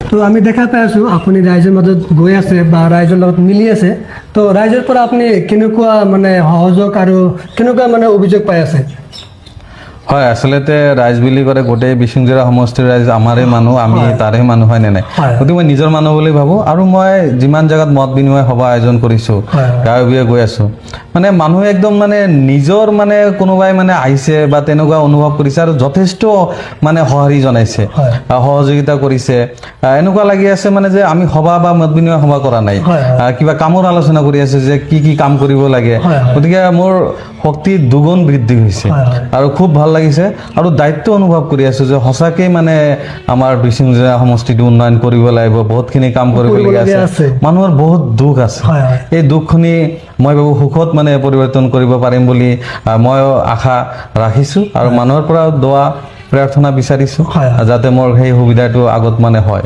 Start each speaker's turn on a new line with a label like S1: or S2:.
S1: তো আমি দেখা পাই আছো আপুনি ৰাইজৰ মাজত গৈ আছে বা ৰাইজৰ লগত মিলি আছে তো ৰাইজৰ পৰা আপুনি কেনেকুৱা মানে সহযোগ আৰু কেনেকুৱা মানে অভিযোগ পাই আছে
S2: হয় আসলতে ৰাইজ বুলি কৰে গোটেই বিশৃংখলা সমষ্টিৰ ৰাইজ আমাৰে মানুহ আমি তাৰে মানুহ হয় নে নাই গতিকে মই নিজৰ মানুহ বুলি ভাবো আৰু মই যিমান জায়গাত মত বিনিময় সভা আয়োজন কৰিছো গাঁৱে বিয়ে গৈ আছো মানে মানুহ একদম মানে নিজৰ মানে কোনোবাই মানে আহিছে বা তেনেকুৱা অনুভৱ কৰিছে আৰু যথেষ্ট মানে সঁহাৰি জনাইছে সহযোগিতা কৰিছে এনেকুৱা লাগি আছে মানে যে আমি সভা বা মত বিনিময় সভা কৰা নাই কিবা কামৰ আলোচনা কৰি আছে যে কি কাম কৰিব লাগে গতিকে মোৰ শক্তি দুগুণ বৃদ্ধি হৈছে আৰু খুব ভাল লাগিছে আৰু দায়িত্ব অনুভৱ কৰি আছো যে সঁচাকে মানে আমাৰ বিশৃংখলা সমষ্টিটো উন্নয়ন কৰিব লাগিব বহুতখিনি কাম কৰিবলগীয়া আছে মানুহৰ বহুত দুখ আছে এই দুখখিনি মই ভাবো সুখত মানে পৰিৱৰ্তন কৰিব পাৰিম বুলি মই আশা ৰাখিছো আৰু মানুহৰ পৰা দোৱা প্ৰাৰ্থনা বিচাৰিছো যাতে মোৰ সেই সুবিধাটো আগত মানে হয়